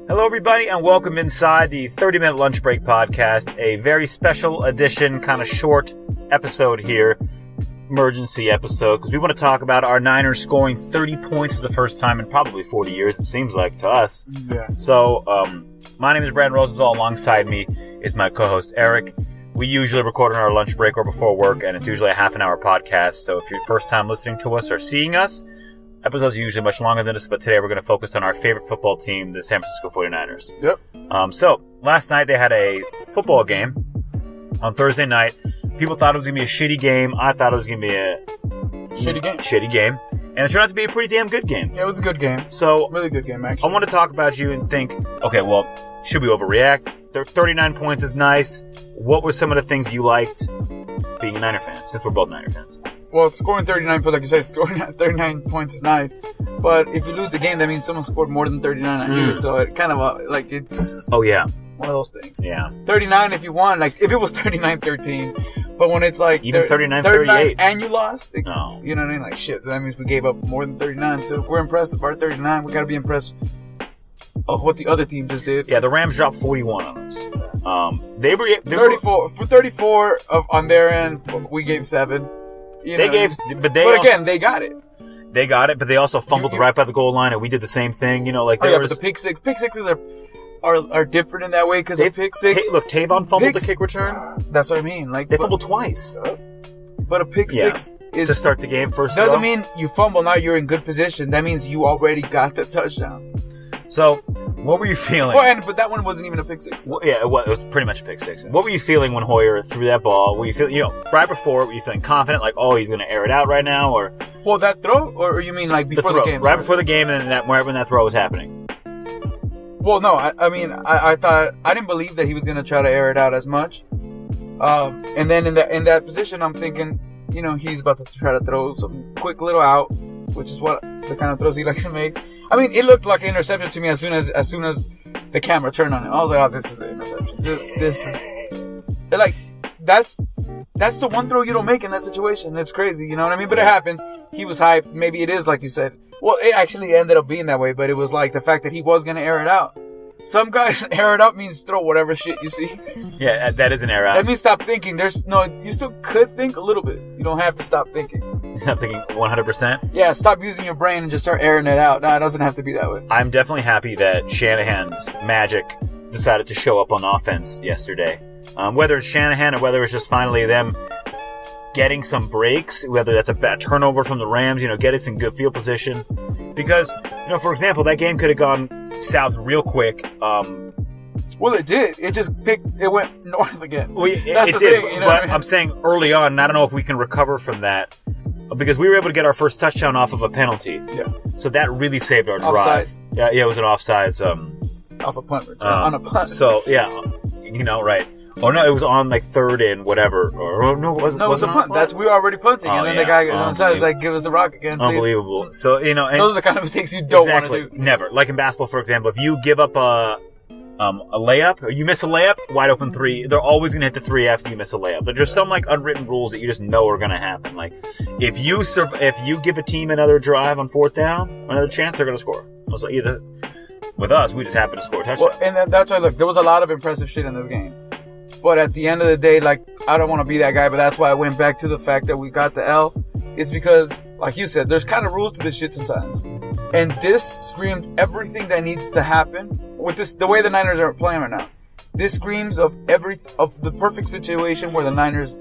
Hello, everybody, and welcome inside the 30-Minute Lunchbreak Podcast, a very special edition, kind of short episode here, emergency episode, because we want to talk about our Niners scoring 30 points for the first time in probably 40 years, it seems like, to us. Yeah. So, my name is Brandon Rosenthal. Alongside me is my co-host, Eric. We usually record on our lunch break or before work, and it's usually a half-an-hour podcast, so if you're first time listening to us or seeing us, episodes are usually much longer than this, but today we're going to focus on our favorite football team, the San Francisco 49ers. Yep. So, last night they had a football game on Thursday night. People thought it was going to be a shitty game. I thought it was going to be a Shitty game. And it turned out to be a pretty damn good game. Yeah, it was a good game. So, Really good game, actually. I want to talk about you and think, okay, well, should we overreact? 39 points is nice. What were some of the things you liked being a Niner fan, since we're both Niner fans? Well, scoring 39 points, like you said, scoring 39 points is nice. But if you lose the game, that means someone scored more than 39 on you. So it kind of, it's Oh, yeah. one of those things. Yeah. 39 if you won, like, if it was 39-13. But when it's like... Even 39-38. And you lost? No. You know what I mean? Like, shit, that means we gave up more than 39. So if we're impressed with our 39, we got to be impressed of what the other team just did. Yeah, the Rams dropped 41 on us. They were 34 for 34 on their end. We gave 7. But again, they got it. They got it, but they also fumbled right by the goal line, and we did the same thing. You know, like but the pick sixes are different in that way because of pick six. Look, Tavon fumbled the kick return. That's what I mean. Like they fumbled twice. But a pick six is to start the game first. Doesn't mean you fumble. Now you're in good position. That means you already got the touchdown. So, what were you feeling? Well, but that one wasn't even a pick six. Well, yeah, it was pretty much a pick six. What were you feeling when Hoyer threw that ball? Were you feeling, right before, were you feeling confident, like, oh, he's going to air it out right now, or? Well, that throw, or you mean like before the game? Right before the game, and then right when that throw was happening. Well, no, I thought I didn't believe that he was going to try to air it out as much. And then in that position, I'm thinking, he's about to try to throw some quick little out, which is what the kind of throws he likes to make. I mean, it looked like an interception to me as soon as the camera turned on it. I was like, oh, this is an interception. This is like that's the one throw you don't make in that situation. It's crazy, you know what I mean? But it happens. He was hyped. Maybe it is like you said. Well, it actually ended up being that way, but it was like the fact that he was gonna air it out. Some guys air it out means throw whatever shit you see. Yeah, that is an air out. That means stop thinking. You still could think a little bit. You don't have to stop thinking. Stop thinking 100%? Yeah, stop using your brain and just start airing it out. No, it doesn't have to be that way. I'm definitely happy that Shanahan's magic decided to show up on offense yesterday. Whether it's Shanahan or whether it's just finally them getting some breaks, whether that's a bad turnover from the Rams, get us in good field position. Because, for example, that game could have gone south real quick. Well, it did. It went north again. Well, that's the thing. But I'm saying early on, and I don't know if we can recover from that, because we were able to get our first touchdown off of a penalty. Yeah. So that really saved our Offside. drive. Yeah, it was an offsides. Off a punt. On a punt. So, yeah, right. Oh, no, it was on, third and whatever. No, it was a punt. We were already punting. And then the guy on the side was like, give us a rock again, please. Unbelievable. So, and those are the kind of mistakes you don't want to do. Never. Like in basketball, for example, if you give up a layup, or you miss a layup, wide open three, they're always going to hit the three after you miss a layup. But there's some, unwritten rules that you just know are going to happen. Like, if you give a team another drive on fourth down, another chance, they're going to score. So either, with us, we just happen to score a touchdown. Well, and that's why, there was a lot of impressive shit in this game. But at the end of the day, I don't want to be that guy, but that's why I went back to the fact that we got the L. It's because, like you said, there's kind of rules to this shit sometimes. And this screamed everything that needs to happen with the way the Niners are playing right now. This screams of the perfect situation where the Niners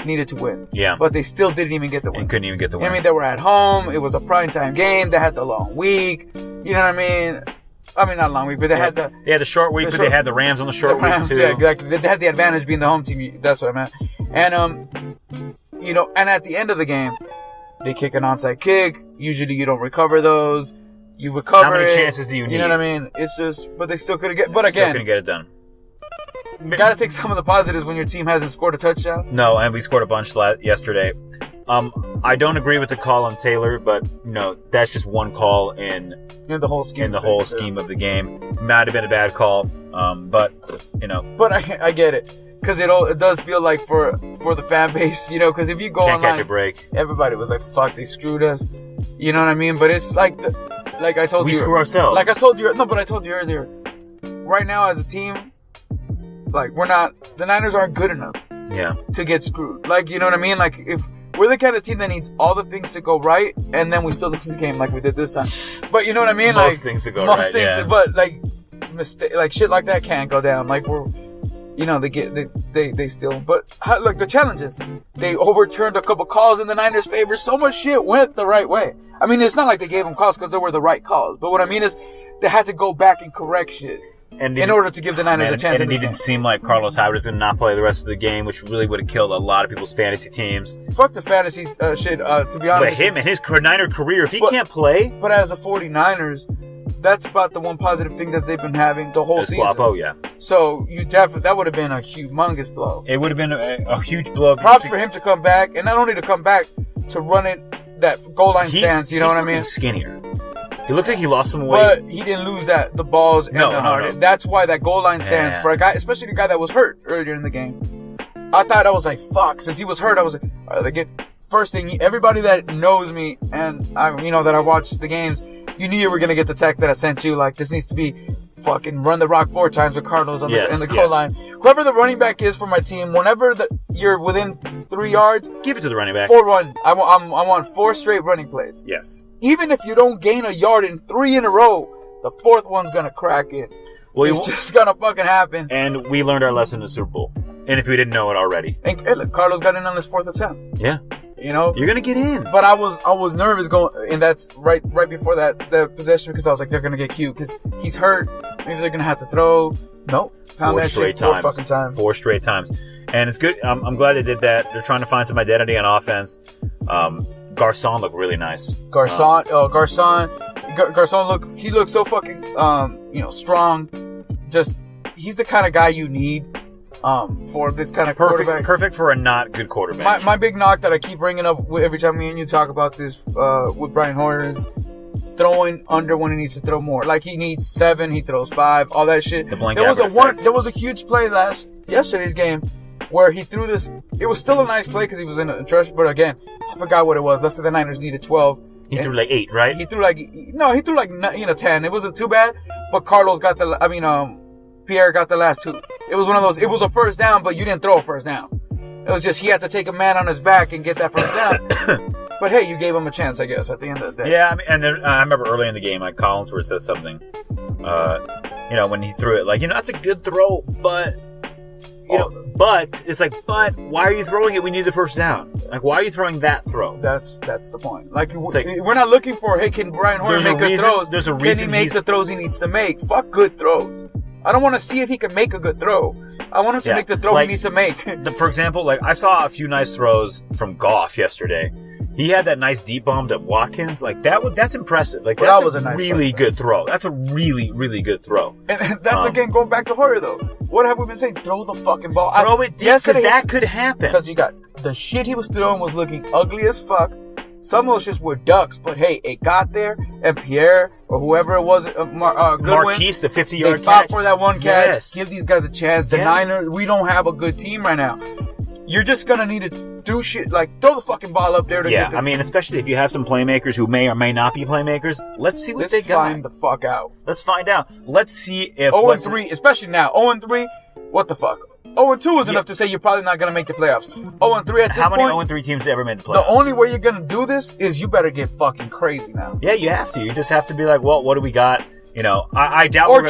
needed to win. Yeah. But they still didn't even get the win. And couldn't even get the win. I mean, they were at home. It was a primetime game. They had the long week. You know what I mean? I mean, not long week, but they had the... They had the short week, but they had the Rams on the short week, too. Yeah, exactly. They had the advantage being the home team. That's what I meant. And, and at the end of the game, they kick an onside kick. Usually you don't recover those. You recover How many chances do you need? You know what I mean? It's just... But they still couldn't get... But again... Still couldn't get it done. Got to take some of the positives when your team hasn't scored a touchdown. No, and we scored a bunch yesterday. I don't agree with the call on Taylor, but that's just one call in the whole scheme. In the whole scheme of the game, might have been a bad call, but But I get it, because it does feel like for the fan base, because if you go can't online, catch a break. Everybody was like, "Fuck, they screwed us." You know what I mean? But it's like I told you, we screw ourselves. Like I told you, no, but I told you earlier. right now as a team, like, the Niners aren't good enough to get screwed. Like, you know what I mean? Like, if we're the kind of team that needs all the things to go right, and then we still lose the game like we did this time. But you know what I mean? Most things to go right, but, like, like, shit like that can't go down. Like, they still, but look, the challenges, they overturned a couple calls in the Niners' favor. So much shit went the right way. I mean, it's not like they gave them calls because they were the right calls, but what I mean is they had to go back and correct shit in order to give the Niners a chance. And it didn't seem like Carlos Hyde was going to not play the rest of the game, which really would have killed a lot of people's fantasy teams. Fuck the fantasy shit, to be honest. But him and his Niner career, if he can't play. But as a 49ers, that's about the one positive thing that they've been having the whole season. Oh, yeah. So that would have been a humongous blow. It would have been a huge blow. Props for him to come back, and not only to come back, to run it, that goal line stance, you know what I mean? He's skinnier. He looked like he lost some weight. But he didn't lose the balls and the heart. No. That's why that goal line stance for a guy, especially the guy that was hurt earlier in the game. I thought, I was like, fuck, since he was hurt, I was like, all right, first thing, everybody that knows me and that I watch the games, you knew you were going to get the text that I sent you. Like, this needs to be fucking run the rock 4 times with Carlos in the goal line. Whoever the running back is for my team, whenever you're within 3 yards, give it to the running back. 4 run. I want 4 straight running plays. Yes. Even if you don't gain a yard in 3 in a row, the 4th one's going to crack in. Well, it's just going to fucking happen. And we learned our lesson in the Super Bowl. And if we didn't know it already. And look, Carlos got in on his 4th attempt. Yeah. You know, you're gonna get in. But I was nervous going, and that's right before the possession, because I was like, they're gonna get cute because he's hurt. Maybe they're gonna have to throw. Nope. 4 straight times. 4 fucking times. 4 straight times, and it's good. I'm glad they did that. They're trying to find some identity on offense. Garcon looked really nice. Garcon looked so fucking strong. Just he's the kind of guy you need. For this kind of quarterback. Perfect for a not good quarterback. My big knock that I keep bringing up every time me and you talk about this with Brian Hoyer is throwing under when he needs to throw more. Like, he needs 7, he throws 5, all that shit. There was a huge play yesterday's game where he threw this. It was still a nice play because he was in a trash, but again, I forgot what it was. Let's say the Niners needed 12. He threw like 8, right? He threw like 10. It wasn't too bad, but Carlos got Pierre got the last 2. It was one of those, it was a first down, but you didn't throw a first down. It was just he had to take a man on his back and get that first down. But hey, you gave him a chance, I guess, at the end of the day. Yeah, I mean, and then, I remember early in the game, like Collinsworth said something, when he threw it, like, that's a good throw, but, but why are you throwing it? We need the first down. Like, why are you throwing that throw? That's the point. Like, we're not looking for, hey, can Brian Hoyer make good throws? There's a reason. Can he make the throws he needs to make? Fuck good throws. I don't want to see if he can make a good throw. I want him to make the throw he needs to make. For example, I saw a few nice throws from Goff yesterday. He had that nice deep bomb to Watkins. That's impressive. That was a nice really good throw. That's a really, really good throw. And that's, again, going back to Hoyer, though. What have we been saying? Throw the fucking ball. Throw it deep, because that could happen. Because you got the shit he was throwing was looking ugly as fuck. Some of those just were ducks, but hey, it got there, and Pierre, or whoever it was, Marquise, the 50-yard catch. They fought for that one catch. Yes. Give these guys a chance. The Niners, we don't have a good team right now. You're just going to need to do shit, like throw the fucking ball up there. I mean, especially if you have some playmakers who may or may not be playmakers, let's see what they got. Let's find the fuck out. Let's find out. Let's see if... 0-3, especially now. 0-3, what the fuck? 0-2 is enough to say you're probably not going to make the playoffs. 0-3 at this point. How many 0-3 teams ever made the playoffs? The only way you're going to do this is you better get fucking crazy now. Yeah, you have to. You just have to be like, well, what do we got? I doubt. Or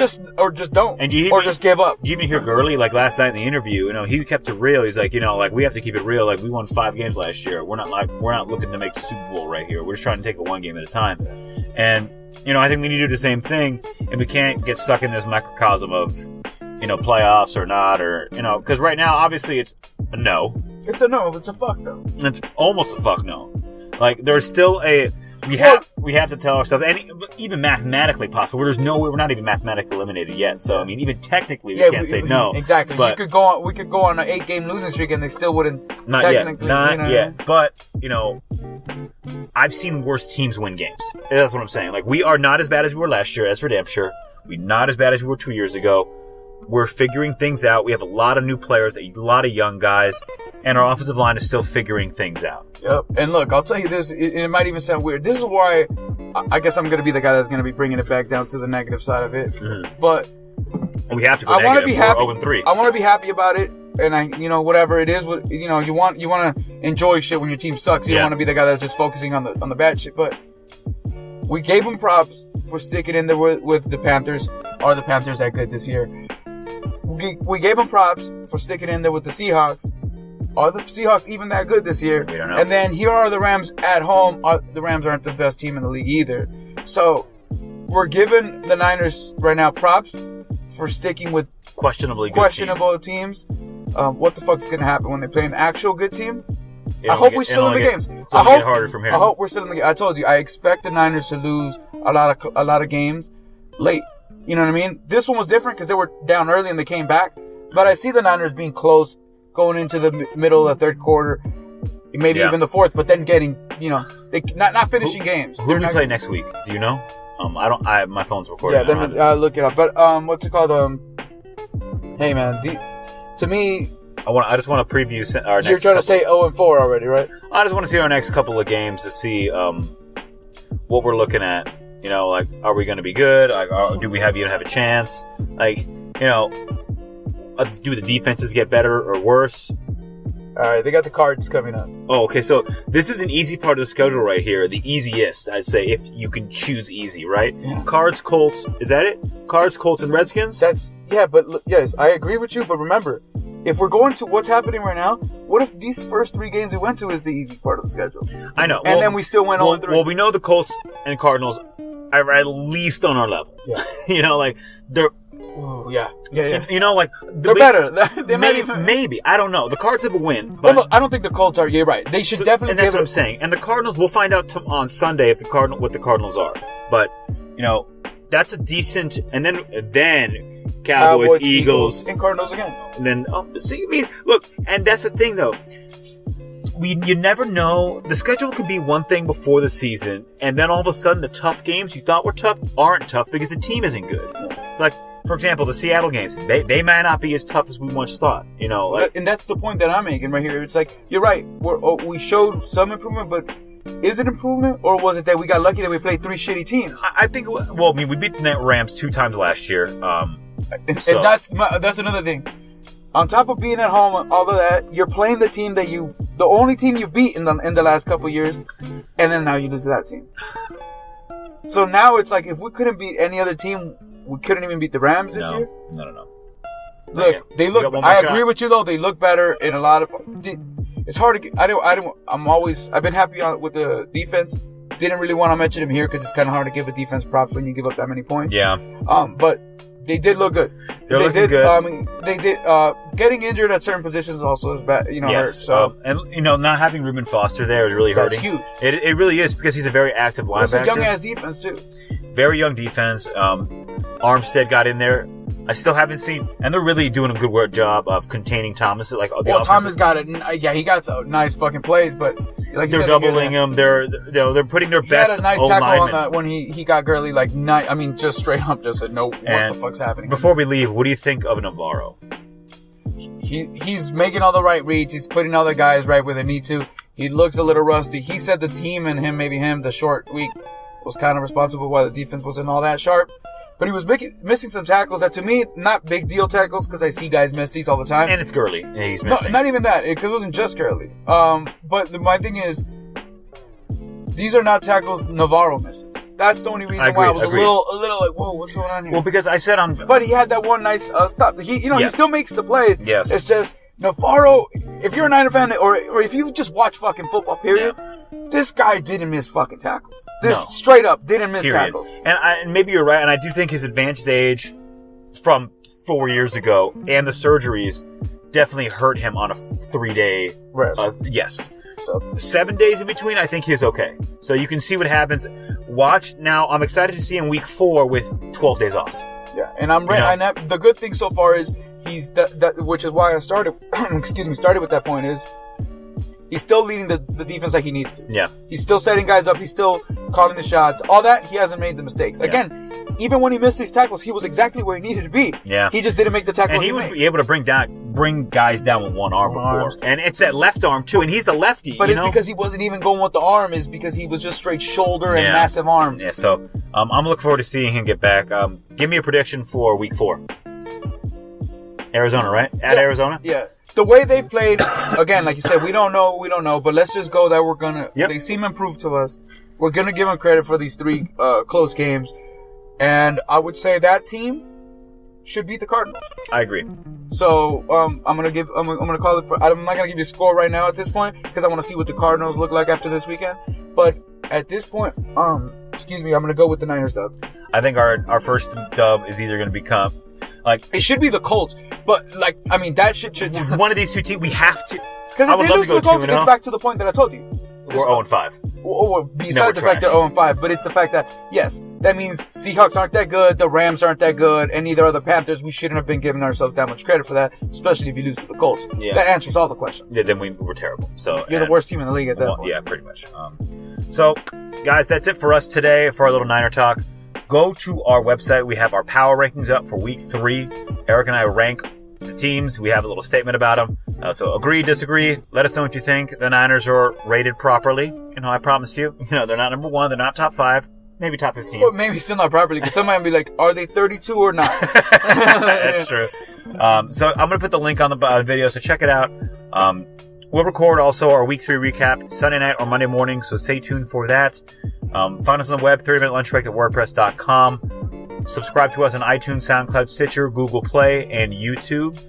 just don't. And just give up. Did you even hear Gurley, last night in the interview? He kept it real. He's like, we have to keep it real. Like, we won 5 games last year. We're not looking to make the Super Bowl right here. We're just trying to take it one game at a time. And I think we need to do the same thing. And we can't get stuck in this microcosm of playoffs or not, or because right now obviously it's a no. It's a no. It's a fuck no. It's almost a fuck no. Like, there's still we have to tell ourselves, and even mathematically possible. There's no way, we're not even mathematically eliminated yet. So I mean, even technically, we can't say no. Exactly. But we could go on an 8-game losing streak, and they still wouldn't. Not yet. But I've seen worse teams win games. That's what I'm saying. Like, we are not as bad as we were last year. That's for damn sure. We're not as bad as we were 2 years ago. We're figuring things out. We have a lot of new players, a lot of young guys, and our offensive line is still figuring things out. Yep. And look, I'll tell you this, it might even sound weird. This is why I guess I'm going to be the guy that's going to be bringing it back down to the negative side of it. Mm-hmm. But We have to go I want to negative. be happy. We're 0-3. I want to be happy about it, and whatever it is, you want to enjoy shit when your team sucks. You don't want to be the guy that's just focusing on the bad shit. But we gave them props for sticking in there with the Panthers. Are the Panthers that good this year? We gave them props for sticking in there with the Seahawks. Are the Seahawks even that good this year? We don't know. And then here are the Rams at home. The Rams aren't the best team in the league either. So we're giving the Niners right now props for sticking with questionable teams. What the fuck's going to happen when they play an actual good team? I hope we're still in the games. I hope harder from here. I hope we're still in the games. I told you, I expect the Niners to lose a lot of games late. You know what I mean? This one was different because they were down early and they came back. But I see the Niners being close going into the middle of the third quarter, maybe even the fourth, but then getting, they not finishing games. Who do we play next week? Do you know? My phone's recording. Yeah, let me look it up. But what's it called? Hey man, to me, I just want to preview our next. You're trying to say 0-4 already, right? I just want to see our next couple of games to see what we're looking at. Are we going to be good? Do we even have a chance? Do the defenses get better or worse? All right, they got the Cards coming up. Oh, okay. So this is an easy part of the schedule right here. The easiest, I'd say, if you can choose easy, right? Yeah. Cards, Colts. Is that it? Cards, Colts, and Redskins? Yes, I agree with you. But remember, if we're going to what's happening right now, what if these first 3 games we went to is the easy part of the schedule? I know. And then we still went 0-3. Well, we know the Colts and Cardinals are at least on our level. Yeah. They're... Ooh, yeah. They're better. They maybe. I don't know. The Cards have a win. But look, I don't think the Colts are. You're right. They should definitely. And that's what I'm saying. And the Cardinals, we'll find out on Sunday what the Cardinals are. But that's a decent. And then Cowboys, Eagles, and Cardinals again. And then look, and that's the thing though. You never know. The schedule can be one thing before the season, and then all of a sudden the tough games you thought were tough aren't tough because the team isn't good. Yeah. Like, for example, the Seattle games, they might not be as tough as we once thought. And that's the point that I'm making right here. It's like, you're right. We showed some improvement, but is it improvement, or was it that we got lucky that we played 3 shitty teams? I think. We beat the Rams 2 times last year. And that's another thing. On top of being at home, all of that, you're playing the team the only team you've beat in the last couple years, and then now you lose to that team. So now it's like, if we couldn't beat any other team, we couldn't even beat the Rams this year. No. Look, they look. I agree with you though. They look better in a lot of. It's hard to. I've been happy with the defense. Didn't really want to mention him here because it's kind of hard to give a defense props when you give up that many points. Yeah. But they did look good. They're looking good. They did. Getting injured at certain positions also is bad. Yes. Hurt. So and not having Reuben Foster there is really hurting. That's huge. It really is, because he's a very active linebacker. It's a young ass defense too. Very young defense. Armstead got in there. I still haven't seen, and they're really doing a good job of containing Thomas. Thomas got it. Yeah, he got some nice fucking plays, but like they're doubling him. They're putting their best. He had a nice tackle on that when he got Gurley. Just straight up, just said, "No, what the fuck's happening?" Before we leave, what do you think of Navarro? He's making all the right reads. He's putting all the guys right where they need to. He looks a little rusty. He said the team and him, the short week was kind of responsible why the defense wasn't all that sharp. But he was missing some tackles that, to me, not big deal tackles, because I see guys miss these all the time. And it's Gurley. Yeah, he's missing. No, not even that. It wasn't just Gurley. But my thing is, these are not tackles Navarro misses. That's the only reason why I was a little like, whoa, what's going on here? Well, because I said But he had that one nice stop. He still makes the plays. Yes. It's just Navarro. If you're a Niner fan, or if you just watch fucking football, period. Yeah. This guy didn't miss fucking tackles. Straight up didn't miss tackles. And maybe you're right. And I do think his advanced age from 4 years ago and the surgeries definitely hurt him on a 3-day rest. Yes. So 7 days in between, I think he's okay. So you can see what happens. Watch now. I'm excited to see him week 4 with 12 days off. Yeah, and I'm ready. The good thing so far is he's that, which is why I started. Started with that point is. He's still leading the defense like he needs to. Yeah. He's still setting guys up. He's still calling the shots. All that, he hasn't made the mistakes. Again, even when he missed these tackles, he was exactly where he needed to be. Yeah. He just didn't make the tackle. And he would be able to bring guys down with one arm before. And it's that left arm, too. And he's the lefty. But it's because he wasn't even going with the arm. Is because he was just straight shoulder and massive arm. Yeah, so I'm looking forward to seeing him get back. Give me a prediction for week 4. Arizona, right? At Arizona? Yeah. The way they've played, again, like you said, we don't know, but let's just go that we're going to, they seem improved to us. We're going to give them credit for these 3 close games. And I would say that team should beat the Cardinals. I agree. So, I'm going to call it for, I'm not going to give you a score right now at this point because I want to see what the Cardinals look like after this weekend. But at this point, I'm going to go with the Niners dub. I think our first dub is either going to become, like, it should be the Colts, but like, I mean, that should one of these 2 teams, we have to. Because if they lose to the Colts, it's back to the point that I told you. We're 0-5. Or besides the fact they're 0-5, but it's the fact that, yes, that means Seahawks aren't that good, the Rams aren't that good, and neither are the Panthers. We shouldn't have been giving ourselves that much credit for that, especially if you lose to the Colts. Yeah. That answers all the questions. Yeah, then we were terrible. So you're the worst team in the league at that point. Yeah, pretty much. So, guys, that's it for us today for our little Niner talk. Go to our website. We have our power rankings up for week 3. Eric and I rank the teams. We have a little statement about them. So agree, disagree. Let us know what you think. The Niners are rated properly. You know, I promise you. You know, they're not number 1. They're not top 5. Maybe top 15. Well, maybe still not properly because somebody might be like, are they 32 or not? That's true. So I'm going to put the link on the video, so check it out. We'll record also our week 3 recap Sunday night or Monday morning, so stay tuned for that. Find us on the web, 30-minute lunchbreak at WordPress.com. Subscribe to us on iTunes, SoundCloud, Stitcher, Google Play, and YouTube.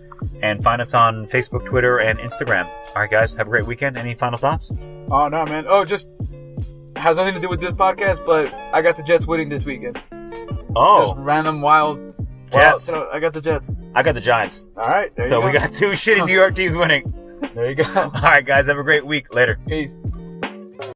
And find us on Facebook, Twitter, and Instagram. All right, guys, have a great weekend. Any final thoughts? Oh, no, man. Oh, just has nothing to do with this podcast, but I got the Jets winning this weekend. Oh. Just random wild Jets. I got the Jets. I got the Giants. All right, there you go. So we got 2 shitty New York teams winning. There you go. All right, guys, have a great week. Later. Peace.